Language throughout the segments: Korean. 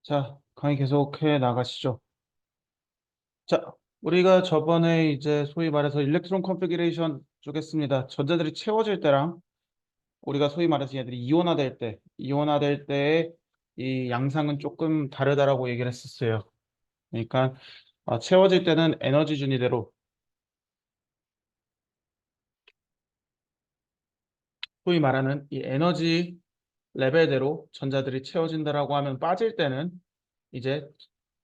자, 강의 계속해 나가시죠. 자, 우리가 저번에 이제 소위 말해서 일렉트론 컨피그레이션 쪽 했습니다. 전자들이 채워질 때랑 우리가 소위 말해서 얘들이 이온화될 때의 이 양상은 조금 다르다라고 얘기를 했었어요. 그러니까 채워질 때는 에너지 준위대로 소위 말하는 이 에너지 레벨대로 전자들이 채워진다라고 하면 빠질 때는 이제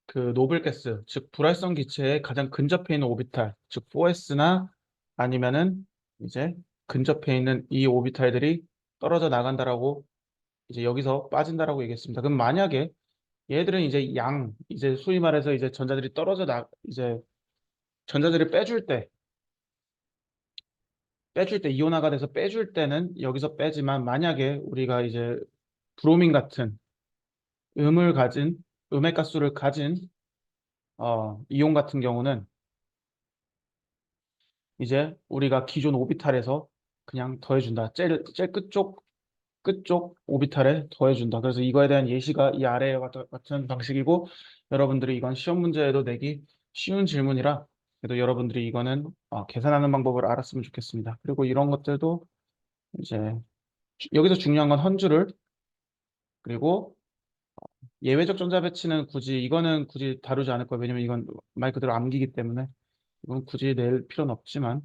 그 노블 가스, 즉 불활성 기체에 가장 근접해 있는 오비탈, 즉 4s나 아니면은 이제 근접해 있는 이 오비탈들이 떨어져 나간다라고 이제 여기서 빠진다라고 얘기했습니다. 그럼 만약에 얘들은 이제 소위 말해서 이제 이제 전자들이 빼줄 때 이온화가 돼서 빼줄 때는 여기서 빼지만 만약에 우리가 이제 브로민 같은 음을 가진 음의 가스를 가진 이온 같은 경우는 이제 우리가 기존 오비탈에서 그냥 더해준다. 제일 끝쪽 오비탈에 더해준다. 그래서 이거에 대한 예시가 이 아래와 같은 방식이고 여러분들이 이건 시험 문제에도 내기 쉬운 질문이라 그래도 여러분들이 이거는 계산하는 방법을 알았으면 좋겠습니다. 그리고 이런 것들도 이제 여기서 중요한 건 헌줄을 그리고 예외적 전자 배치는 이거는 굳이 다루지 않을 거예요. 왜냐면 이건 말 그대로 암기기 때문에 이건 굳이 낼 필요는 없지만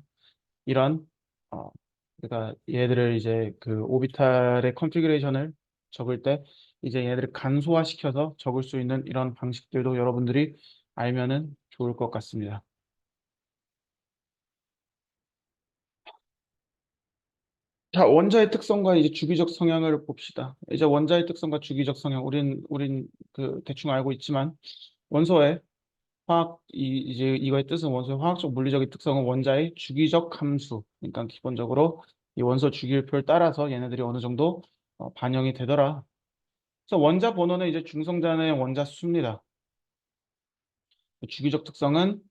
이런 어 그러니까 얘들을 이제 그 오비탈의 컨피그레이션을 적을 때 이제 얘들을 간소화시켜서 적을 수 있는 이런 방식들도 여러분들이 알면은 좋을 것 같습니다. 자, 원자의 특성과 이제 주기적 성향을 봅시다. 이제 원자의 특성과 주기적 성향, 우린 그 대충 알고 있지만 원소의 이제 이거의 뜻은 원소의 화학적 물리적인 특성은 원자의 주기적 함수. 그러니까 기본적으로 이 원소 주기율표를 따라서 얘네들이 어느 정도 반영이 되더라. 그래서 원자 번호는 이제 중성자의 원자 수입니다. 주기적 특성은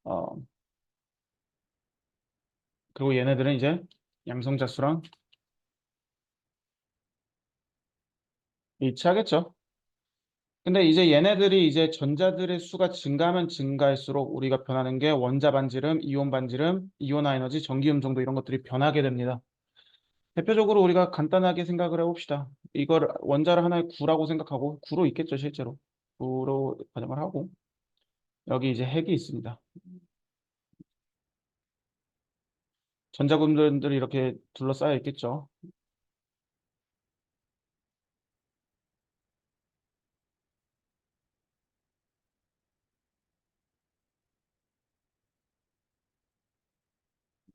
어 그리고 얘네들은 이제 양성자 수랑 일치하겠죠. 근데 이제 얘네들이 이제 전자들의 수가 증가하면 증가할수록 우리가 변하는 게 원자 반지름, 이온 반지름, 이온화 에너지, 전기음 정도 이런 것들이 변하게 됩니다. 대표적으로 우리가 간단하게 생각을 해봅시다. 이걸 원자를 하나의 구라고 생각하고 구로 있겠죠, 실제로. 구로 가정을 하고 여기 이제 핵이 있습니다. 전자분들이 이렇게 둘러싸여 있겠죠.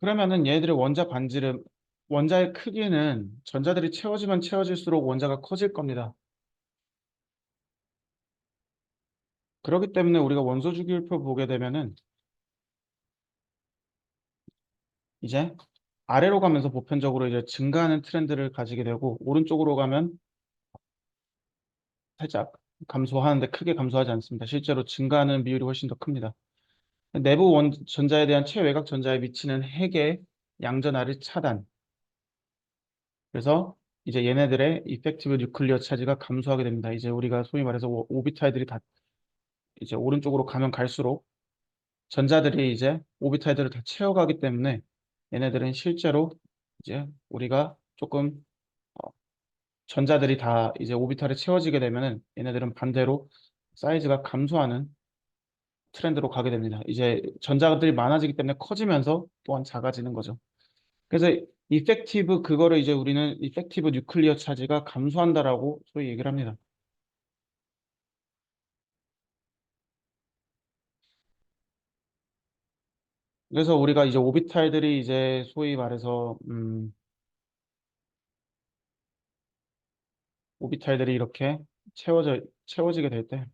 그러면은 얘들의 원자의 크기는 전자들이 채워지면 채워질수록 원자가 커질 겁니다. 그렇기 때문에 우리가 원소 주기율표 보게 되면은 이제 아래로 가면서 보편적으로 이제 증가하는 트렌드를 가지게 되고 오른쪽으로 가면 살짝 감소하는데 크게 감소하지 않습니다. 실제로 증가하는 비율이 훨씬 더 큽니다. 전자에 대한 최외곽 전자에 미치는 핵의 양전하를 차단. 그래서 이제 얘네들의 이펙티브 뉴클리어 차지가 감소하게 됩니다. 이제 우리가 소위 말해서 오비탈들이 다 이제 오른쪽으로 가면 갈수록 전자들이 이제 오비탈들을 다 채워가기 때문에 얘네들은 실제로 이제 우리가 조금 어, 전자들이 다 이제 오비탈에 채워지게 되면은 얘네들은 반대로 사이즈가 감소하는 트렌드로 가게 됩니다. 이제 전자들이 많아지기 때문에 커지면서 또한 작아지는 거죠. 그래서 그거를 이제 우리는 이펙티브 뉴클리어 차지가 감소한다라고 소위 얘기를 합니다. 그래서 우리가 이제 오비탈들이 이제 소위 말해서 오비탈들이 이렇게 채워지게 될 때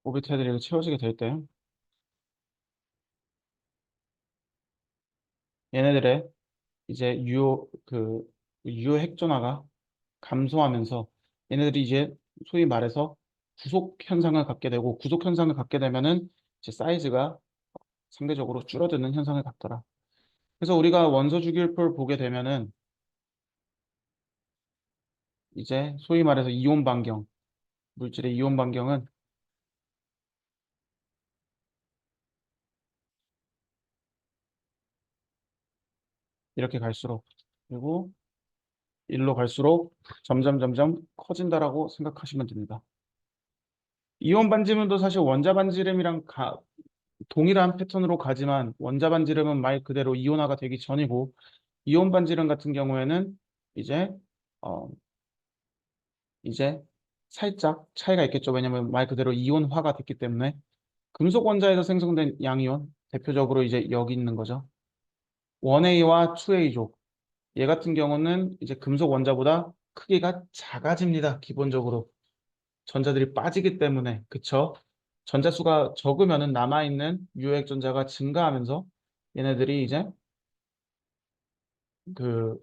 오비탈들이 이렇게 채워지게 될 때 얘네들의 이제 유효 핵전화가 감소하면서 얘네들이 이제 소위 말해서 구속 현상을 갖게 되고 구속 현상을 갖게 되면은 이제 사이즈가 상대적으로 줄어드는 현상을 갖더라. 그래서 우리가 원소 주기율표를 보게 되면은 이제 소위 말해서 이온 반경, 물질의 이온 반경은 이렇게 갈수록 그리고 일로 갈수록 점점 커진다라고 생각하시면 됩니다. 이온 반지름도 사실 원자 반지름이랑 동일한 패턴으로 가지만 원자 반지름은 말 그대로 이온화가 되기 전이고 이온 반지름 같은 경우에는 이제 어 이제 살짝 차이가 있겠죠. 왜냐하면 말 그대로 이온화가 됐기 때문에 금속 원자에서 생성된 양이온 대표적으로 이제 여기 있는 거죠. 1A와 2A족 얘 같은 경우는 이제 금속 원자보다 크기가 작아집니다. 기본적으로 전자들이 빠지기 때문에 그쵸? 전자수가 적으면은 남아있는 유효액 전자가 증가하면서 얘네들이 이제 그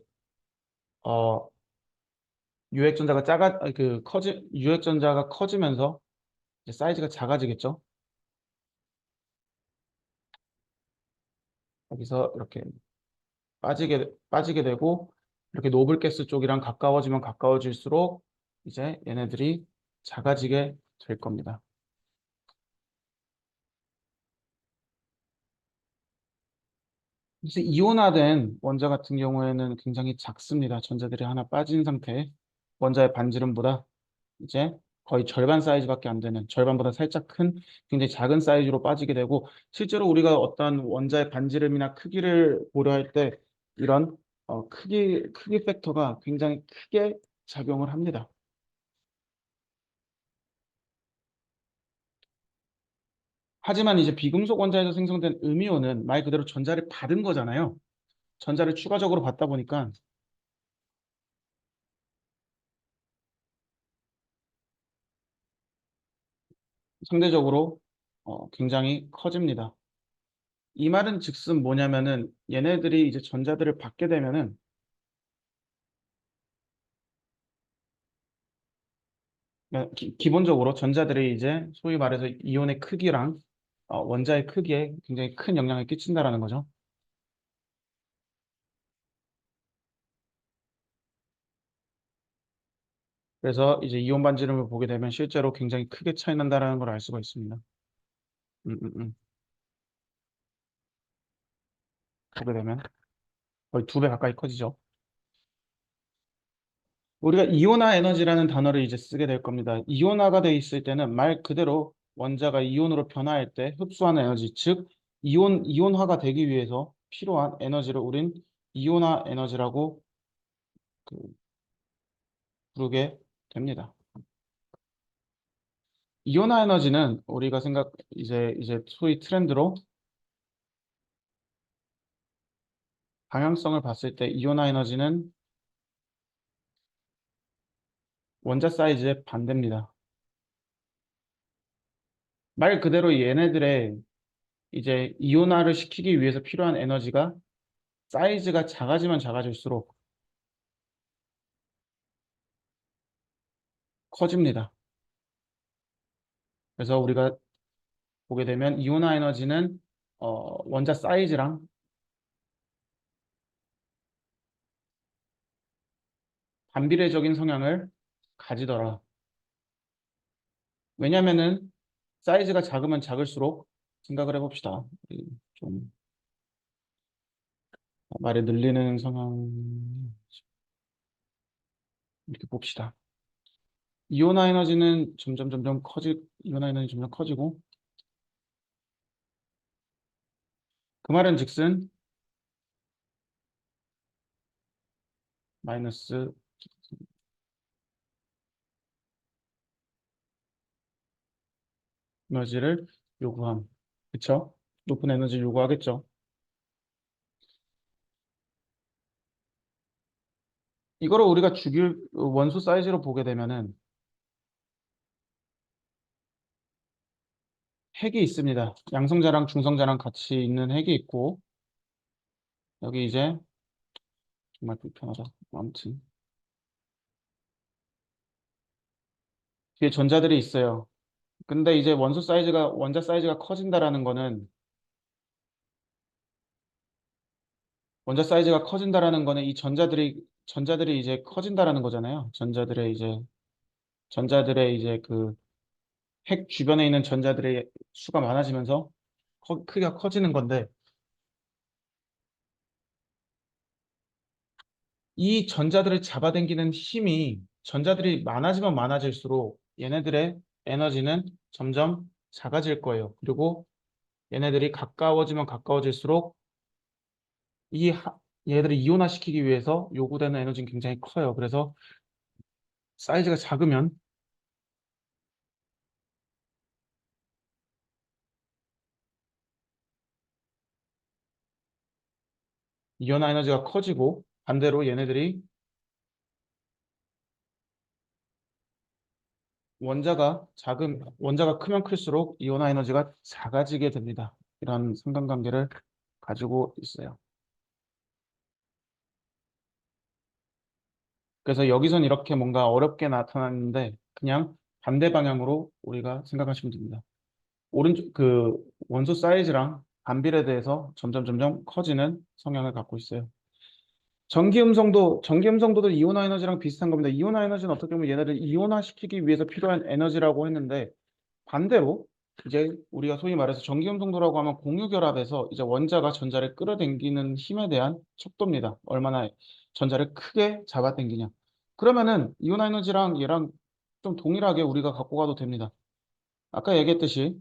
유효액 전자가 유효액 전자가 커지면서 이제 사이즈가 작아지겠죠? 여기서 이렇게 빠지게 되고 이렇게 노블가스 쪽이랑 가까워지면 가까워질수록 이제 얘네들이 작아지게 될 겁니다. 그래서 이온화된 원자 같은 경우에는 굉장히 작습니다. 전자들이 하나 빠진 상태 원자의 반지름보다 이제 거의 절반 사이즈밖에 안 되는 절반보다 살짝 큰 굉장히 작은 사이즈로 빠지게 되고 실제로 우리가 어떤 원자의 반지름이나 크기를 고려할 때 이런 크기 팩터가 굉장히 크게 작용을 합니다. 하지만 이제 비금속 원자에서 생성된 음이온은 말 그대로 전자를 받은 거잖아요. 전자를 추가적으로 받다 보니까 상대적으로 굉장히 커집니다. 이 말은 즉슨 뭐냐면은 얘네들이 이제 전자들을 받게 되면은 그러니까 기본적으로 전자들이 이제 소위 말해서 이온의 크기랑 원자의 크기에 굉장히 큰 영향을 끼친다라는 거죠. 그래서 이제 이온 반지름을 보게 되면 실제로 굉장히 크게 차이 난다라는 걸 알 수가 있습니다. 음, 음, 음. 보게 되면 거의 2배 가까이 커지죠. 우리가 이온화 에너지라는 단어를 이제 쓰게 될 겁니다. 이온화가 돼 있을 때는 말 그대로 원자가 이온으로 변화할 때 흡수하는 에너지, 즉 이온화가 되기 위해서 필요한 에너지를 우린 이온화 에너지라고 그, 부르게 됩니다. 이온화 에너지는 우리가 이제 소위 트렌드로 방향성을 봤을 때 이온화 에너지는 원자 사이즈의 반대입니다. 말 그대로 얘네들의 이제 이온화를 시키기 위해서 필요한 에너지가 사이즈가 작아지면 작아질수록 커집니다. 그래서 우리가 보게 되면 이온화 에너지는 원자 사이즈랑 반비례적인 성향을 가지더라. 왜냐면은 사이즈가 작으면 작을수록 생각을 해봅시다. 좀 말에 늘리는 성향 이렇게 봅시다. 이온화 에너지 점점 커지고 그 말은 즉슨 마이너스 에너지를 요구함. 그쵸? 높은 에너지를 요구하겠죠. 이거를 우리가 원소 사이즈로 보게 되면은 핵이 있습니다. 양성자랑 중성자랑 같이 있는 핵이 있고 여기 이제 정말 불편하다. 아무튼 뒤에 전자들이 있어요. 근데 이제 원자 사이즈가 커진다라는 거는 원자 사이즈가 커진다라는 거는 이 전자들이 이제 커진다라는 거잖아요. 전자들의 이제 그 핵 주변에 있는 전자들의 수가 많아지면서 크기가 커지는 건데 이 전자들을 잡아당기는 힘이 전자들이 많아지면 많아질수록 얘네들의 에너지는 점점 작아질 거예요. 그리고 얘네들이 가까워지면 가까워질수록 이 얘들을 이온화시키기 위해서 요구되는 에너지는 굉장히 커요. 그래서 사이즈가 작으면 이온화 에너지가 커지고 반대로 얘네들이 원자가 크면 클수록 이온화 에너지가 작아지게 됩니다. 이런 상관관계를 가지고 있어요. 그래서 여기선 이렇게 뭔가 어렵게 나타났는데 그냥 반대 방향으로 우리가 생각하시면 됩니다. 오른쪽 그 원소 사이즈랑 반비례 대해서 점점 커지는 성향을 갖고 있어요. 전기 음성도도 이온화 에너지랑 비슷한 겁니다. 이온화 에너지는 어떻게 보면 얘네를 이온화시키기 위해서 필요한 에너지라고 했는데 반대로 이제 우리가 소위 말해서 전기음성도라고 하면 공유결합에서 이제 원자가 전자를 끌어당기는 힘에 대한 척도입니다. 얼마나 전자를 크게 잡아당기냐. 그러면은 이온화 에너지랑 얘랑 좀 동일하게 우리가 갖고 가도 됩니다. 아까 얘기했듯이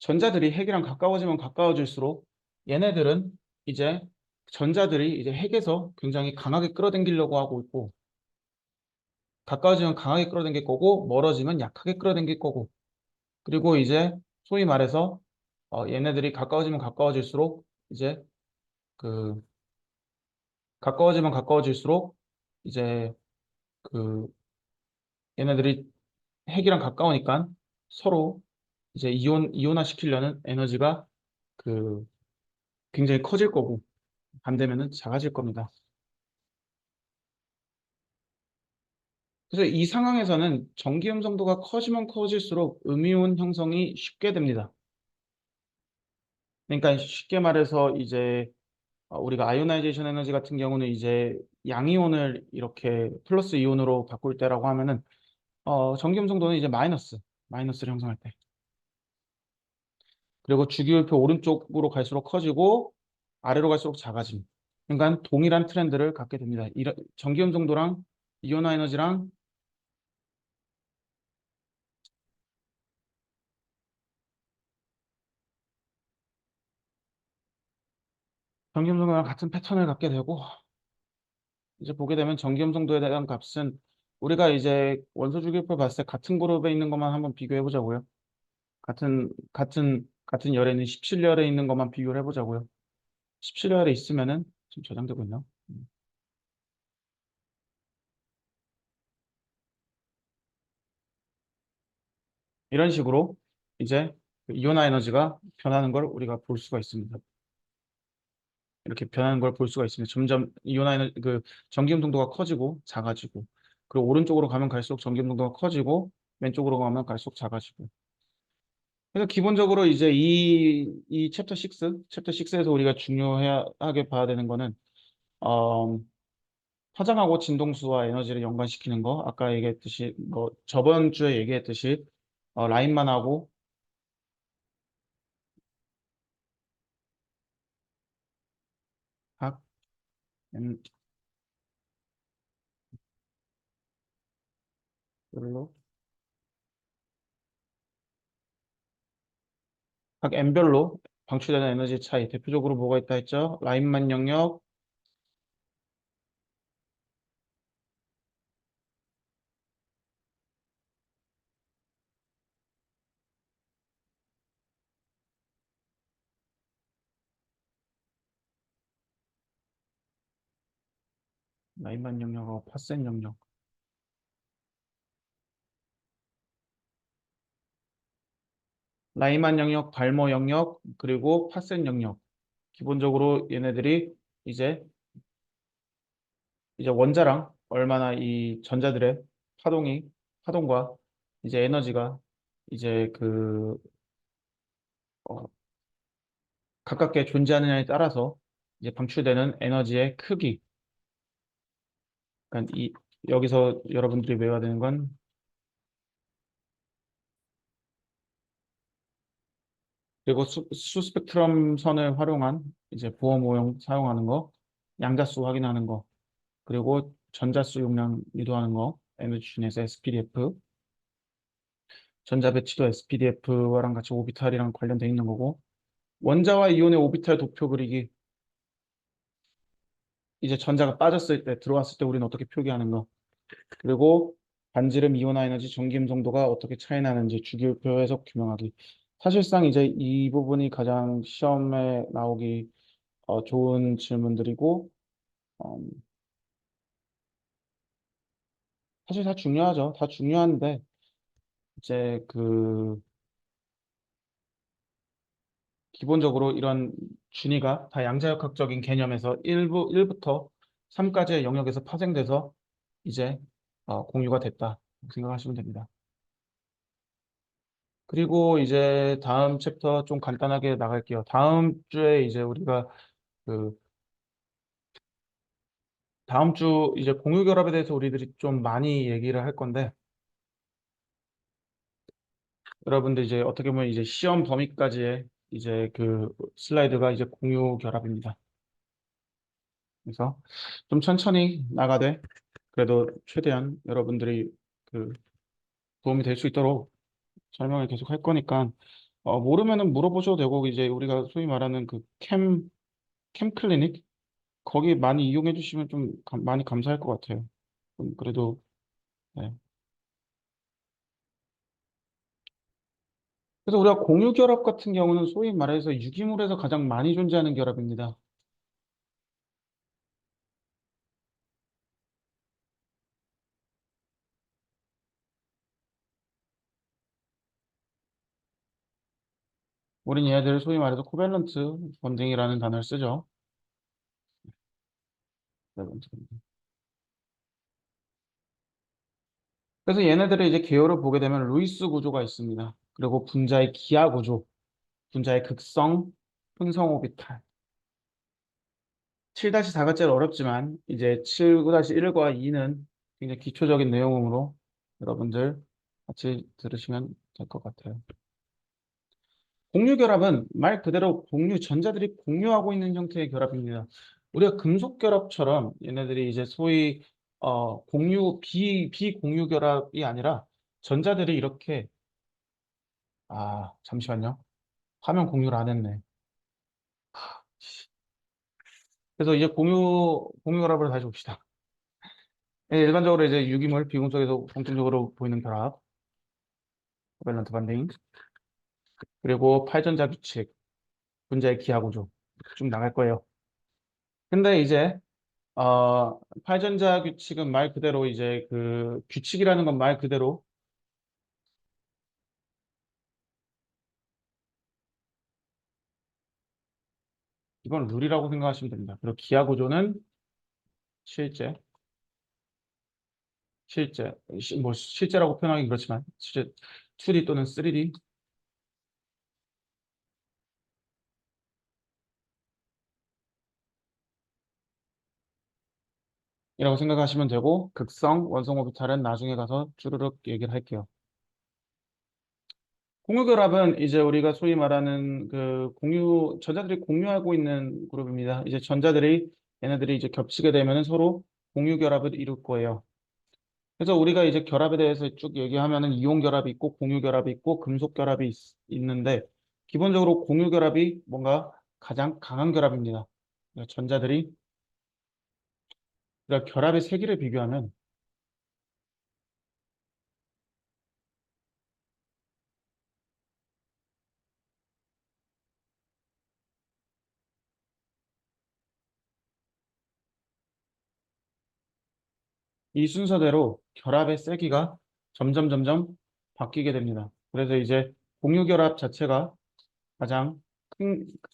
전자들이 핵이랑 가까워지면 가까워질수록 얘네들은 이제 전자들이 이제 핵에서 굉장히 강하게 끌어당기려고 하고 있고 가까워지면 강하게 끌어당길 거고 멀어지면 약하게 끌어당길 거고 그리고 이제 소위 말해서 얘네들이 가까워지면 가까워질수록 이제 그 가까워지면 가까워질수록 이제 그 얘네들이 핵이랑 가까우니까 서로 이제 이온화 시키려는 에너지가 그 굉장히 커질 거고 반대면은 작아질 겁니다. 그래서 이 상황에서는 전기 음성도가 커지면 커질수록 음이온 형성이 쉽게 됩니다. 그러니까 쉽게 말해서 이제 우리가 아이오나이제이션 에너지 같은 경우는 이제 양이온을 이렇게 플러스 이온으로 바꿀 때라고 하면은 전기 음성도는 이제 마이너스를 형성할 때. 그리고 주기율표 오른쪽으로 갈수록 커지고 아래로 갈수록 작아짐. 그러니까 동일한 트렌드를 갖게 됩니다. 이런 전기 음성도랑 이온화 에너지랑 전기 음성도랑 같은 패턴을 갖게 되고 이제 보게 되면 전기 음성도에 대한 값은 우리가 이제 원소 주기율표 봤을 때 같은 그룹에 있는 것만 한번 비교해 보자고요. 같은 열에 있는 17열에 있는 것만 비교를 해보자고요. 17열에 있으면은 지금 저장되고 있나? 이런 식으로 이제 그 이온화 에너지가 변하는 걸 우리가 볼 수가 있습니다. 이렇게 변하는 걸 볼 수가 있습니다. 점점 전기 음성도가 커지고 작아지고 그리고 오른쪽으로 가면 갈수록 전기 음성도가 커지고 왼쪽으로 가면 갈수록 작아지고 그래서 기본적으로 이제 이 챕터 6에서 우리가 중요하게 봐야 되는 거는 어, 화장하고 진동수와 에너지를 연관시키는 거 아까 얘기했듯이 뭐 저번 주에 얘기했듯이 라인만하고 각 M별로 각 M별로 방출되는 에너지 차이 대표적으로 뭐가 있다 했죠? 라인만 영역, 라인만 영역하고 파센 영역. 라인만 영역, 발모 영역, 그리고 파센 영역. 기본적으로 얘네들이 이제 원자랑 얼마나 이 전자들의 파동과 이제 에너지가 이제 어, 가깝게 존재하느냐에 따라서 이제 방출되는 에너지의 크기. 그러니까 여기서 여러분들이 외워야 되는 건 그리고 스펙트럼 선을 활용한 이제 보험 오용 사용하는 거, 양자수 확인하는 거, 그리고 전자수 용량 유도하는 거, 에너지 준에서 SPDF, 전자 배치도 SPDF랑 같이 오비탈이랑 관련돼 있는 거고, 원자와 이온의 오비탈 도표 그리기, 이제 전자가 빠졌을 때, 들어왔을 때 우리는 어떻게 표기하는 거, 그리고 반지름 이온화 에너지 전기음 정도가 어떻게 차이 나는지 주기율표 해석 규명하기. 사실상 이제 이 부분이 가장 시험에 나오기 좋은 질문들이고, 어, 사실 다 중요하죠. 다 중요한데, 이제 기본적으로 이런 준위가 다 양자역학적인 개념에서 1부터 3까지의 영역에서 파생돼서 이제 공유가 됐다 생각하시면 됩니다. 그리고 이제 다음 챕터 좀 간단하게 나갈게요. 다음 주에 이제 우리가 그 다음 주 이제 공유 결합에 대해서 우리들이 좀 많이 얘기를 할 건데 여러분들 이제 어떻게 보면 이제 시험 범위까지의 이제 슬라이드가 이제 공유 결합입니다. 그래서 좀 천천히 나가되 그래도 최대한 여러분들이 그 도움이 될 수 있도록 설명을 계속 할 거니까 모르면은 물어보셔도 되고 이제 우리가 소위 말하는 캠 클리닉 거기 많이 이용해 주시면 좀 많이 감사할 것 같아요. 그래도 네. 그래서 우리가 공유 결합 같은 경우는 소위 말해서 유기물에서 가장 많이 존재하는 결합입니다. 우린 얘네들을 소위 말해서 코밸런트 번딩이라는 단어를 쓰죠. 코밸런트 번딩. 그래서 얘네들의 이제 개요를 보게 되면 루이스 구조가 있습니다. 그리고 분자의 기하 구조, 분자의 극성, 흥성 오비탈. 7-4가 제일 어렵지만 이제 7-1과 2는 굉장히 기초적인 내용으로 여러분들 같이 들으시면 될 것 같아요. 공유 결합은 말 그대로 전자들이 공유하고 있는 형태의 결합입니다. 우리가 금속 결합처럼 얘네들이 이제 소위 비공유 결합이 아니라 전자들이 이렇게 잠시만요. 화면 공유를 안 했네. 그래서 이제 공유 결합을 다시 봅시다. 예, 일반적으로 이제 유기물, 비금속에서 공통적으로 보이는 결합, 밸런트 반딩, 그리고 팔전자 규칙, 분자의 기하 구조 쭉 나갈 거예요. 근데 이제 팔전자 규칙은 말 그대로 이제 규칙이라는 건 말 그대로 이건 룰이라고 생각하시면 됩니다. 그리고 기하 구조는 실제, 뭐 실제라고 표현하기 그렇지만 실제 2D 또는 3D 이라고 생각하시면 되고 극성, 원성 오비탈은 나중에 가서 쭈르륵 얘기를 할게요. 공유 결합은 이제 우리가 소위 말하는 전자들이 공유하고 있는 그룹입니다. 이제 얘네들이 이제 겹치게 되면 서로 공유 결합을 이룰 거예요. 그래서 우리가 이제 결합에 대해서 쭉 얘기하면은 이온 결합이 있고 공유 결합이 있고 금속 결합이 있는데 기본적으로 공유 결합이 뭔가 가장 강한 결합입니다. 그러니까 그러니까 결합의 세기를 비교하면 이 순서대로 결합의 세기가 점점 바뀌게 됩니다. 그래서 이제 공유 결합 자체가 가장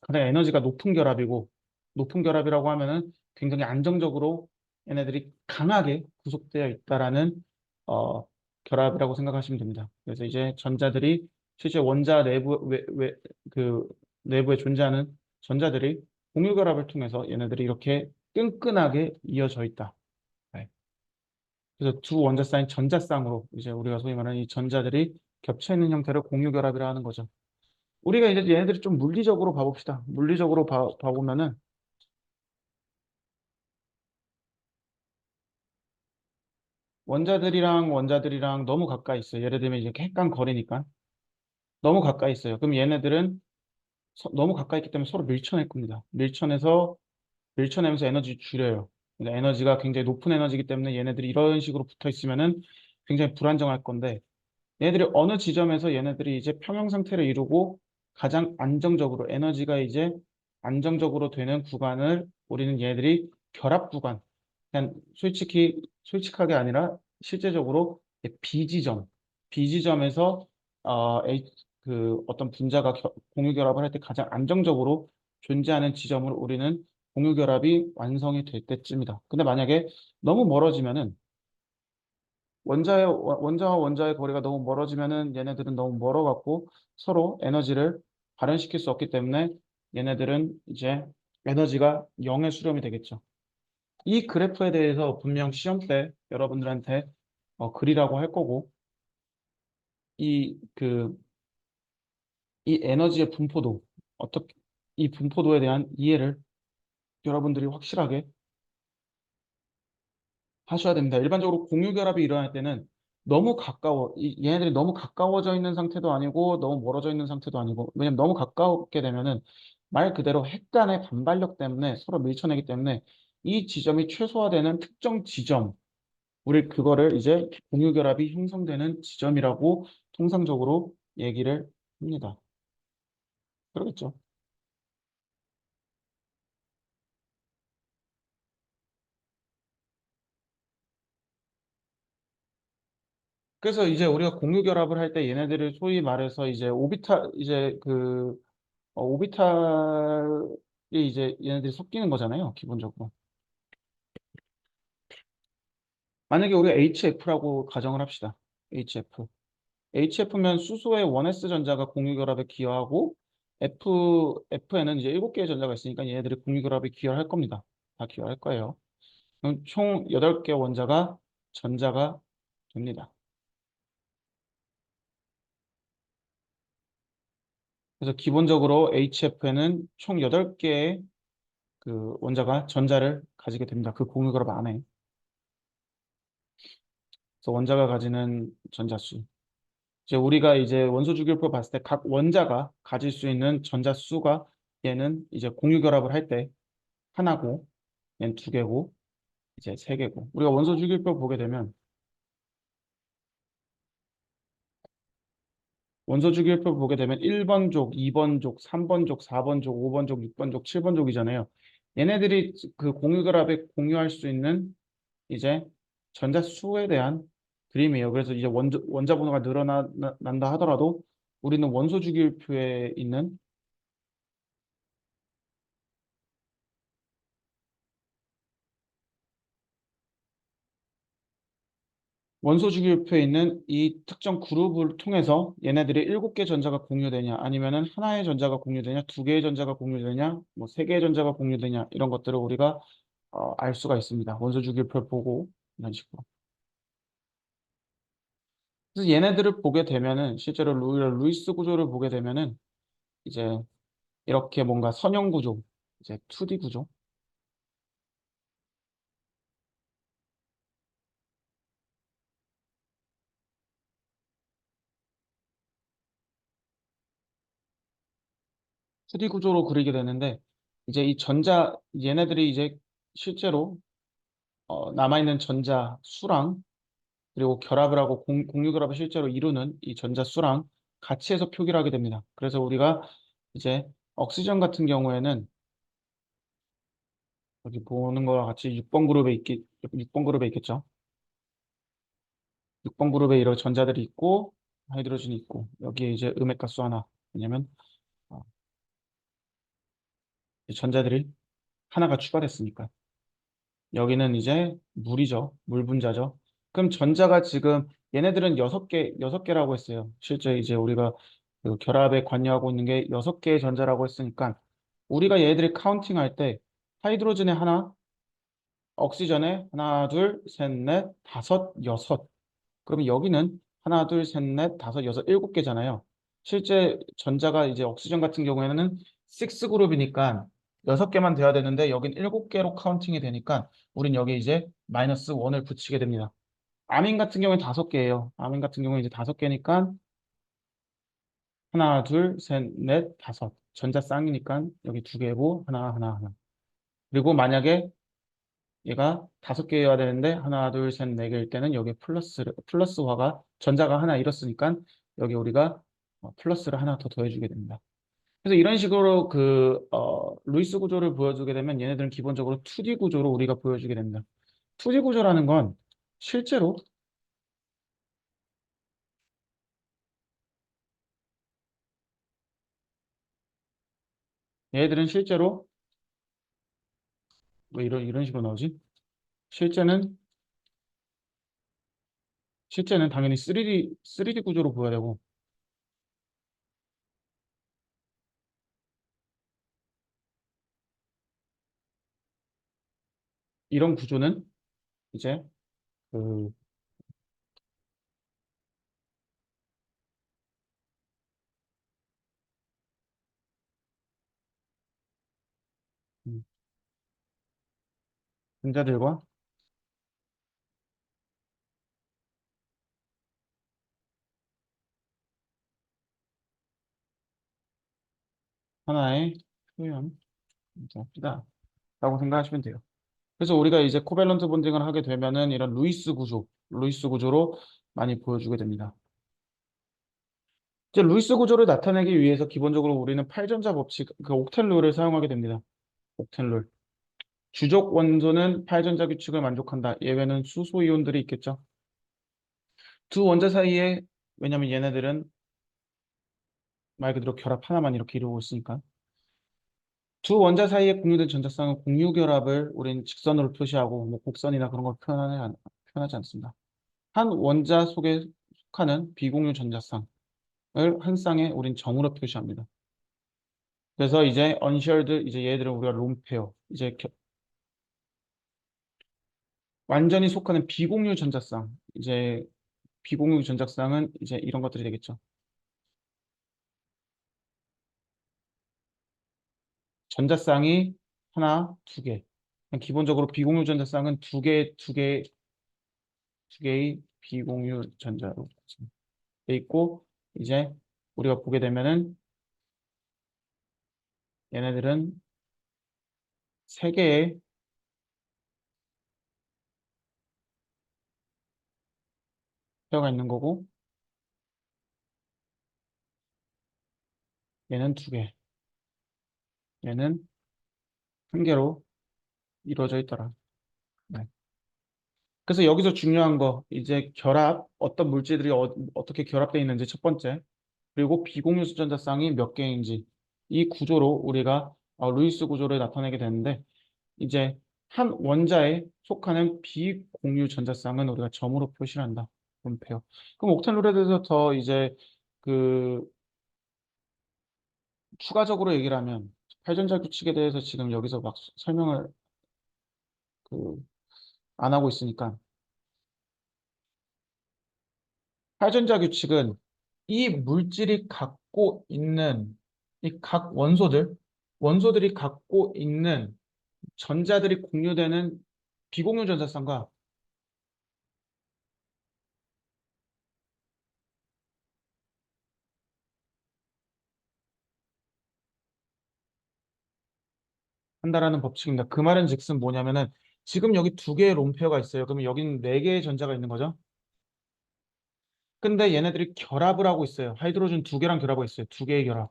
가장 에너지가 높은 결합이고 높은 결합이라고 하면은 굉장히 안정적으로 얘네들이 강하게 구속되어 있다라는 어, 결합이라고 생각하시면 됩니다. 그래서 이제 전자들이 실제 원자 내부 그 내부에 존재하는 전자들이 공유결합을 통해서 얘네들이 이렇게 끈끈하게 이어져 있다. 네. 그래서 두 원자 쌓인 전자쌍으로 이제 우리가 소위 말하는 이 전자들이 겹쳐 있는 형태를 공유결합이라 하는 거죠. 우리가 이제 얘네들이 좀 물리적으로 봐봅시다. 물리적으로 봐보면은 원자들이랑 너무 가까이 있어요. 예를 들면 이제 핵간 거리니까 너무 가까이 있어요. 그럼 얘네들은 너무 가까이 있기 때문에 서로 밀쳐낼 겁니다. 밀쳐내면서 에너지 줄여요. 그러니까 에너지가 굉장히 높은 에너지이기 때문에 얘네들이 이런 식으로 붙어 있으면은 굉장히 불안정할 건데 얘네들이 어느 지점에서 얘네들이 이제 평형 상태를 이루고 가장 안정적으로 에너지가 이제 안정적으로 되는 구간을 우리는 얘네들이 결합 구간, 그냥 솔직하게 아니라 실제적으로 비지점, 비지점에서 그 어떤 분자가 공유 결합을 할 때 가장 안정적으로 존재하는 지점을 우리는 공유 결합이 완성이 될 때쯤이다. 근데 만약에 너무 멀어지면은 원자와 원자의 거리가 너무 멀어지면은 얘네들은 너무 멀어갖고 서로 에너지를 발현시킬 수 없기 때문에 얘네들은 이제 에너지가 0에 수렴이 되겠죠. 이 그래프에 대해서 분명 시험 때 여러분들한테 그리라고 할 거고 이 그 이 에너지의 분포도 어떻게 이 분포도에 대한 이해를 여러분들이 확실하게 하셔야 됩니다. 일반적으로 공유 결합이 일어날 때는 얘네들이 너무 가까워져 있는 상태도 아니고 너무 멀어져 있는 상태도 아니고 왜냐면 너무 가까웠게 되면은 말 그대로 핵 간의 반발력 때문에 서로 밀쳐내기 때문에 이 지점이 최소화되는 특정 지점 우리 그거를 이제 공유 결합이 형성되는 지점이라고 통상적으로 얘기를 합니다. 그러겠죠. 그래서 이제 우리가 공유 결합을 할 때 얘네들을 소위 말해서 이제 오비탈이 이제 얘네들이 섞이는 거잖아요, 기본적으로. 만약에 우리가 HF라고 가정을 합시다. HF. HF면 수소의 1s 전자가 공유 결합에 기여하고 FN은 이제 7개의 전자가 있으니까 얘네들이 공유 결합에 기여할 겁니다. 다 기여할 거예요. 그럼 총 8개 원자가 전자가 됩니다. 그래서 기본적으로 HFN은 총 8개의 그 원자가 전자를 가지게 됩니다. 그 공유 결합 안에. 그래서 원자가 가지는 전자수. 이제 우리가 이제 원소 주기율표 봤을 때 각 원자가 가질 수 있는 전자 수가 얘는 이제 공유 결합을 할 때 하나고 얘는 두 개고 이제 세 개고 우리가 원소 주기율표 보게 되면 원소 주기율표 보게 되면 1번 족, 2번 족, 3번 족, 4번 족, 5번 족, 6번 족, 7번 족이잖아요. 얘네들이 그 공유 결합에 공유할 수 있는 이제 전자 수에 대한 그림이에요. 그래서 이제 원자 번호가 늘어난다 하더라도 우리는 원소 주기율표에 있는 원소 주기율표에 있는 이 특정 그룹을 통해서 얘네들이 7개 전자가 공유되냐 아니면은 하나의 전자가 공유되냐 두 개의 전자가 공유되냐 뭐 세 개의 전자가 공유되냐 이런 것들을 우리가 알 수가 있습니다. 원소 주기율표를 보고 이런 식으로. 그래서 얘네들을 보게 되면은 실제로 루이스 구조를 보게 되면은 이제 이렇게 뭔가 선형 구조 이제 2D 구조 2D 구조로 그리게 되는데 이제 이 얘네들이 이제 실제로 남아있는 전자 수랑 그리고 결합을 하고 공유 결합을 실제로 이루는 이 전자 수랑 같이 해서 표기를 하게 됩니다. 그래서 우리가 이제 억시전 같은 경우에는 여기 보는 거와 같이 6번 그룹에 있겠죠. 6번 그룹에 이런 전자들이 있고 하이드로전이 있고 여기에 이제 음핵가스 하나 왜냐면 어, 이 전자들이 하나가 추가됐으니까 여기는 이제 물이죠. 물 분자죠. 그럼 전자가 지금 얘네들은 여섯 개라고 했어요. 실제 이제 우리가 그 결합에 관여하고 있는 게 6개의 전자라고 했으니까 우리가 얘들이 카운팅 할 때 하이드로전에 하나, 옥시전에 하나, 둘, 셋, 넷, 다섯, 여섯. 그러면 여기는 하나, 둘, 셋, 넷, 다섯, 여섯, 일곱 개잖아요. 실제 전자가 이제 옥시전 같은 경우에는 6 그룹이니까 여섯 개만 돼야 되는데 여긴 일곱 개로 카운팅이 되니까 우린 여기 이제 마이너스 원을 붙이게 됩니다. 아민 같은 경우는 다섯 개예요. 아민 같은 경우는 이제 다섯 개니까 하나, 둘, 셋, 넷, 다섯. 전자 쌍이니까 여기 두 개고 하나, 하나, 하나. 그리고 만약에 얘가 다섯 개여야 되는데 하나, 둘, 셋, 네 개일 때는 여기 플러스화가 전자가 하나 잃었으니까 여기 우리가 플러스를 하나 더 더해주게 됩니다. 그래서 이런 식으로 루이스 구조를 보여주게 되면 얘네들은 기본적으로 2D 구조로 우리가 보여주게 됩니다. 2D 구조라는 건 실제로 얘네들은 실제로 왜 이런 식으로 나오지? 실제는 실제는 당연히 3D 구조로 보여야 되고 이런 구조는 이제 그 음, 분자들과 하나의 표현이다 라고 생각하시면 돼요. 그래서 우리가 이제 코밸런트 본딩을 하게 되면은 이런 루이스 구조로 많이 보여주게 됩니다. 이제 루이스 구조를 나타내기 위해서 기본적으로 우리는 8전자 법칙, 그 옥텐 룰을 사용하게 됩니다. 옥텐 룰. 주적 원소는 8전자 규칙을 만족한다. 예외는 수소 이온들이 있겠죠. 두 원자 사이에 왜냐면 얘네들은 말 그대로 결합 하나만 이렇게 이루고 있으니까 두 원자 사이에 공유된 전자쌍은 공유 결합을 우리는 직선으로 표시하고 뭐 곡선이나 그런 걸 표현하지 않습니다. 한 원자 속에 속하는 비공유 전자쌍을 한 쌍에 우린 점으로 표시합니다. 그래서 이제 unshared 이제 얘들은 우리가 롬페어 이제 완전히 속하는 비공유 전자쌍 이제 비공유 전자쌍은 이제 이런 것들이 되겠죠. 전자쌍이 하나, 두 개. 기본적으로 비공유 전자쌍은 두 개의 비공유 전자로 돼 있고 이제 우리가 보게 되면은 얘네들은 세 개의 페어가 있는 거고 얘는 두 개, 얘는 한 개로 이루어져 있더라. 네. 그래서 여기서 중요한 거 이제 결합 어떤 물질들이 떻게 결합되어 있는지 첫 번째 그리고 비공유 수전자쌍이 몇 개인지 이 구조로 우리가 루이스 구조를 나타내게 되는데 이제 한 원자에 속하는 비공유 전자쌍은 우리가 점으로 표시한다. 분페어. 그럼 옥탄룰에 대해서 더 이제 그 추가적으로 얘기를 하면 팔전자 규칙에 대해서 지금 여기서 막 설명을 그 안 하고 있으니까 팔전자 규칙은 이 물질이 갖고 있는 이 각 원소들이 갖고 있는 전자들이 공유되는 비공유 전자쌍과 한다라는 법칙입니다. 그 말은 즉슨 뭐냐면은 지금 여기 두 개의 롬페어가 있어요. 그러면 여기는 네 개의 전자가 있는 거죠. 근데 얘네들이 결합을 하고 있어요. 하이드로젠 두 개랑 결합하고 있어요. 두 개의 결합.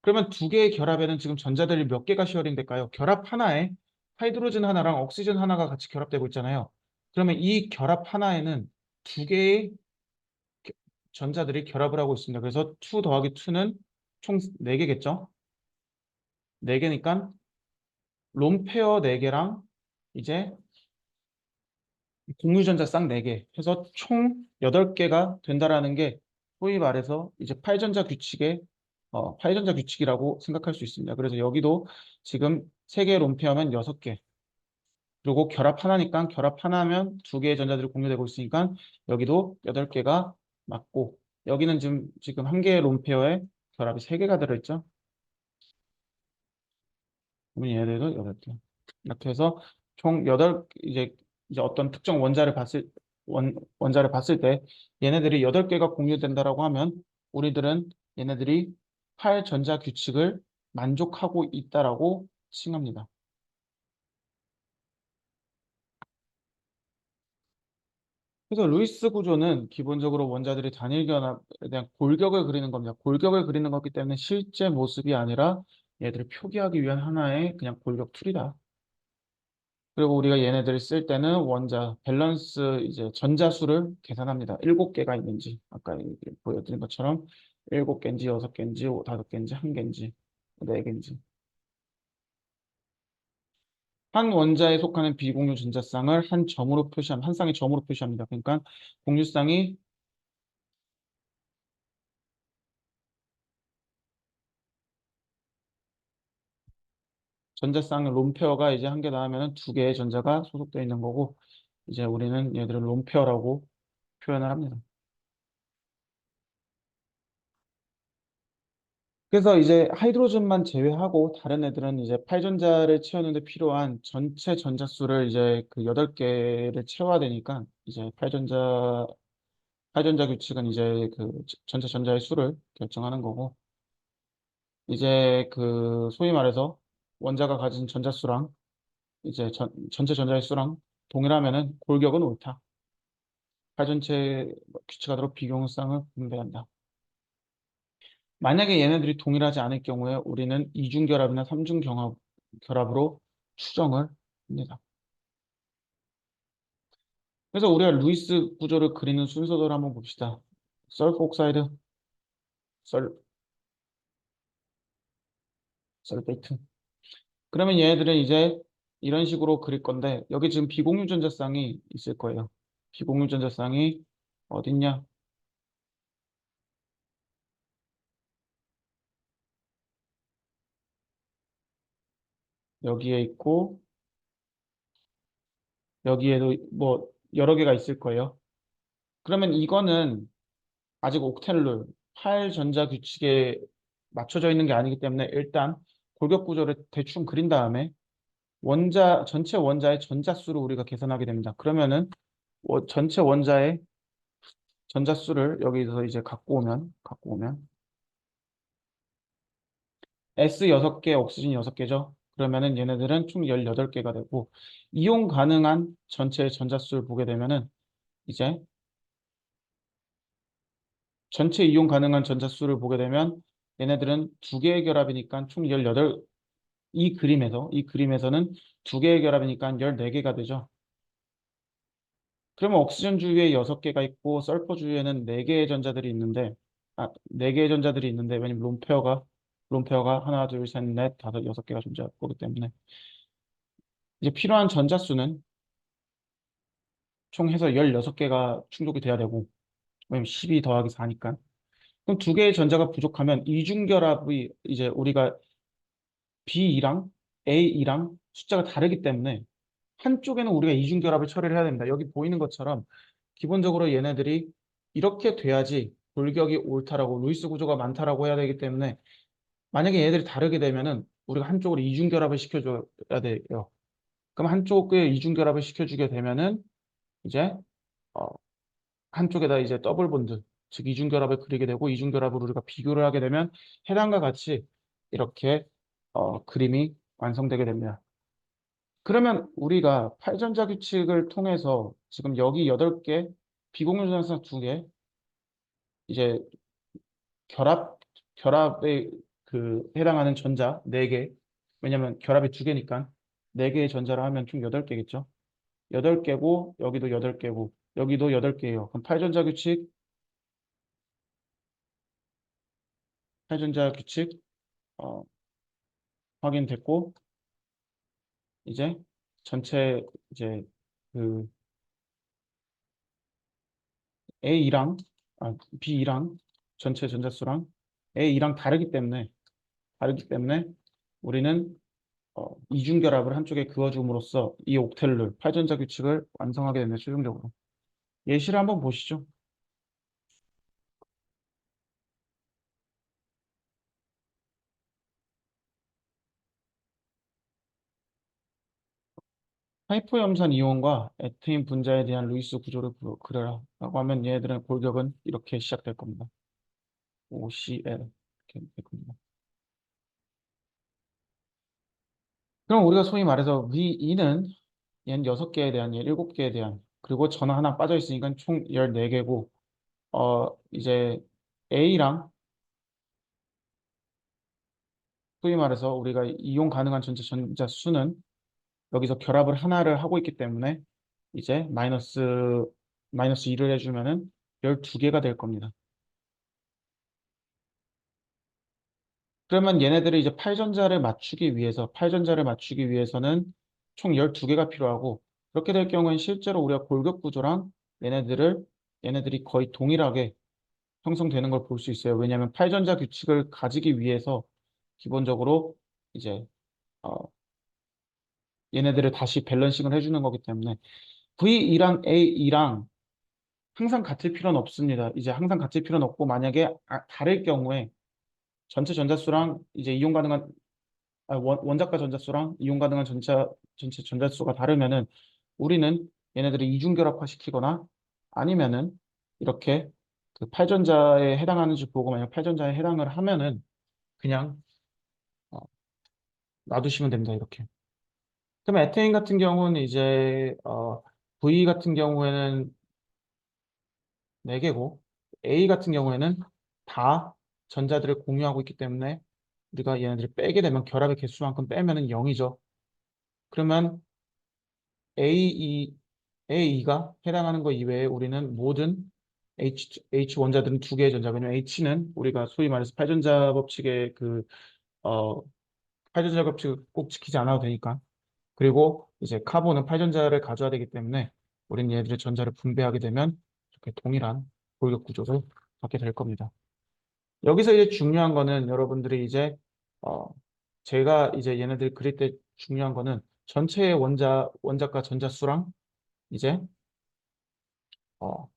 그러면 두 개의 결합에는 지금 전자들이 몇 개가 시어링 될까요? 결합 하나에 하이드로젠 하나랑 옥시전 하나가 같이 결합되고 있잖아요. 그러면 이 결합 하나에는 두 개의 전자들이 결합을 하고 있습니다. 그래서 2 더하기 2는 총 4개겠죠? 4개니까 롬페어 4개랑 이제 공유전자쌍 4개 해서 총 8개가 된다라는 게 소위 말해서 이제 8전자 규칙의 파이전자 규칙이라고 생각할 수 있습니다. 그래서 여기도 지금 3개의 롬페어면 6개. 그리고 결합 하나니까 결합 하나면 2개의 전자들이 공유되고 있으니까 여기도 8개가 맞고 여기는 지금 1개의 롬페어에 결합이 3개가 들어있죠. 그러면 얘네들도 8개. 이렇게 해서 총 8, 이제 어떤 특정 원자를 봤을 때 얘네들이 8개가 공유된다라고 하면 우리들은 얘네들이 팔 전자 규칙을 만족하고 있다라고 칭합니다. 그래서 루이스 구조는 기본적으로 원자들이 단일 결합에 대한 골격을 그리는 겁니다. 골격을 그리는 거기 때문에 실제 모습이 아니라 얘들을 표기하기 위한 하나의 그냥 골격 툴이다. 그리고 우리가 얘네들을 쓸 때는 원자 밸런스 이제 전자수를 계산합니다. 7개가 있는지 아까 보여드린 것처럼 7개인지 6개인지 5개인지 1개인지 4개인지 한 원자에 속하는 비공유 전자쌍을 한 쌍의 점으로 표시합니다. 그러니까 공유쌍이 전자쌍 롬페어가 이제 1개 나오면 2개의 전자가 소속되어 있는 거고 이제 우리는 얘들을 롬페어라고 표현을 합니다. 그래서 이제 하이드로전만 제외하고 다른 애들은 이제 파이전자를 채우는데 필요한 전체 전자수를 이제 그 8개를 채워야 되니까 이제 파이전자 규칙은 이제 그 전체 전자의 수를 결정하는 거고 이제 그 소위 말해서 원자가 가진 전자수랑 이제 전체 전자의 수랑 동일하면은 골격은 옳다. 파전체 규칙하도록 비경우쌍을 분배한다. 만약에 얘네들이 동일하지 않을 경우에 우리는 이중결합이나 삼중결합으로 추정을 합니다. 그래서 우리가 루이스 구조를 그리는 순서대로 한번 봅시다. 설프 옥사이드, 설, 설베이트. 그러면 얘네들은 이제 이런 식으로 그릴 건데 여기 지금 비공유 전자쌍이 있을 거예요. 비공유 전자쌍이 어딨냐? 여기에 있고 여기에도 뭐 여러 개가 있을 거예요. 그러면 이거는 아직 옥텐룰 8전자 규칙에 맞춰져 있는 게 아니기 때문에 일단 골격 구조를 대충 그린 다음에 전체 원자의 전자수를 우리가 계산하게 됩니다. 그러면은 전체 원자의 전자수를 여기서 이제 갖고 오면 S 6개, 옥시즌 6개죠. 그러면은 얘네들은 총 18개가 되고 이용 가능한 전체 전자수를 보게 되면은 이제 전체 이용 가능한 전자수를 보게 되면 얘네들은 2개의 결합이니까 총 18, 이 그림에서는 2개의 결합이니까 14개가 되죠. 그러면 옥시전 주위에 6개가 있고 설퍼 주위에는 4개의 전자들이 있는데 4개의 전자들이 있는데 왜냐면 롬페어가 하나, 둘, 셋, 넷, 다섯, 6개가 존재할 거기 때문에 이제 필요한 전자수는 총 해서 16개가 충족이 돼야 되고 왜냐면 12 더하기 4니까 그럼 2개의 전자가 부족하면 이중결합이 이제 우리가 B랑 A랑 숫자가 다르기 때문에 한쪽에는 우리가 이중결합을 처리를 해야 됩니다. 여기 보이는 것처럼 기본적으로 얘네들이 이렇게 돼야지 골격이 옳다라고 루이스 구조가 많다라고 해야 되기 때문에 만약에 얘네들이 다르게 되면은 우리가 한쪽으로 이중결합을 시켜줘야 돼요. 그럼 한쪽에 이중결합을 시켜주게 되면은 이제 어, 한쪽에다 이제 더블 본드 즉 이중결합을 그리게 되고 이중결합을 우리가 비교를 하게 되면 해당과 같이 이렇게 그림이 완성되게 됩니다. 그러면 우리가 팔전자 규칙을 통해서 지금 여기 8개, 비공유전자 2개, 이제 결합, 결합에 그 해당하는 전자 4개, 왜냐면 결합이 2개니까 4개의 전자를 하면 총 8개겠죠. 8개고, 여기도 8개고, 여기도 8개예요. 그럼 팔전자 규칙, 어, 확인됐고, 이제 전체, 이제 그 A랑, B랑 전체 전자수랑 A2랑 다르기 때문에 우리는 이중결합을 한쪽에 그어줌으로써 이 옥텔룰, 팔전자 규칙을 완성하게 됩니다. 최종적으로. 예시를 한번 보시죠. 하이포염산 이온과 에테인 분자에 대한 루이스 구조를 그려라 라고 하면 얘네들의 골격은 이렇게 시작될 겁니다. OCl 이렇게 될 겁니다. 그럼 우리가 소위 말해서 V2는 얘는 6개에 대한, 얘 7개에 대한, 그리고 전화 하나 빠져 있으니까 총 14개고, 이제 A랑 소위 말해서 우리가 이용 가능한 전체 전자 수는 여기서 결합을 하나를 하고 있기 때문에 이제 마이너스 2를 해주면은 12개가 될 겁니다. 그러면 얘네들이 이제 팔전자를 맞추기 위해서는 총 12개가 필요하고, 그렇게 될 경우엔 실제로 우리가 골격 구조랑 얘네들이 거의 동일하게 형성되는 걸 볼 수 있어요. 왜냐하면 팔전자 규칙을 가지기 위해서 기본적으로 이제 어, 얘네들을 다시 밸런싱을 해주는 거기 때문에 V2랑 A2랑 항상 같을 필요는 없습니다. 이제 항상 같을 필요는 없고, 만약에 다를 경우에 전체 전자수랑 이제 이용 가능한 원자가 전자수랑 이용 가능한 전체 전자수가 다르면은 우리는 얘네들을 이중결합화 시키거나 아니면은 이렇게 그 팔전자에 해당하는지 보고, 만약 팔전자에 해당을 하면은 그냥 어, 놔두시면 됩니다. 이렇게. 그럼 에테인 같은 경우는 이제 V 같은 경우에는 4개고 A 같은 경우에는 다 전자들을 공유하고 있기 때문에 우리가 얘네들을 빼게 되면 결합의 개수만큼 빼면은 0이죠. 그러면 A2, A2가 해당하는 거 이외에 우리는 모든 H 원자들은 2개의 전자, 왜냐면 H는 우리가 소위 말해서 팔전자 법칙의 어, 팔전자 법칙을 꼭 지키지 않아도 되니까. 그리고 이제 카본은 팔전자를 가져야 되기 때문에 우리는 얘들의 전자를 분배하게 되면 이렇게 동일한 골격 구조를 갖게 될 겁니다. 여기서 이제 중요한 거는 여러분들이 이제 어, 제가 이제 얘네들 그릴 때 중요한 거는 전체의 원자과 전자 수랑 이제 어,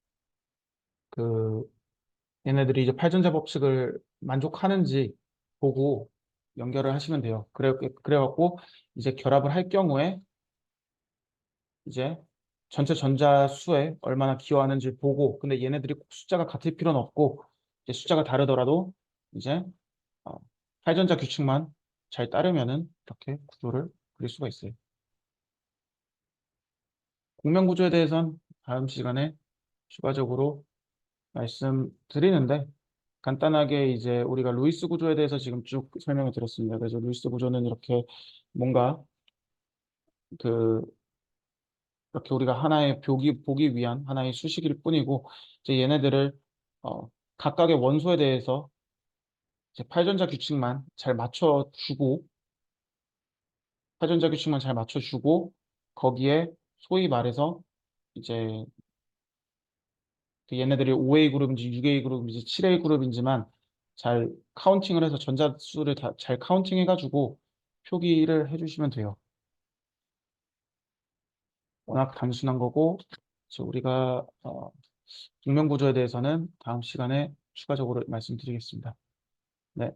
그 얘네들이 이제 팔전자 법칙을 만족하는지 보고 연결을 하시면 돼요. 그래갖고 이제 결합을 할 경우에 이제 전체 전자 수에 얼마나 기여하는지 보고, 근데 얘네들이 꼭 숫자가 같을 필요는 없고, 이제 숫자가 다르더라도 이제 어, 팔전자 규칙만 잘 따르면은 이렇게 구조를 그릴 수가 있어요. 공면 구조에 대해서는 다음 시간에 추가적으로 말씀드리는데, 간단하게 이제 우리가 루이스 구조에 대해서 지금 쭉 설명을 드렸습니다. 그래서 루이스 구조는 이렇게 뭔가 그 이렇게 우리가 하나의 보기 위한 하나의 수식일 뿐이고, 이제 얘네들을 어, 각각의 원소에 대해서 이제 팔전자 규칙만 잘 맞춰주고, 거기에 소위 말해서 이제 그 얘네들이 5A 그룹인지 6A 그룹인지 7A 그룹인지만 잘 카운팅을 해서 전자수를 다 잘 카운팅해가지고 표기를 해주시면 돼요. 워낙 단순한 거고, 그래서 우리가 공면 구조에 대해서는 다음 시간에 추가적으로 말씀드리겠습니다. 네.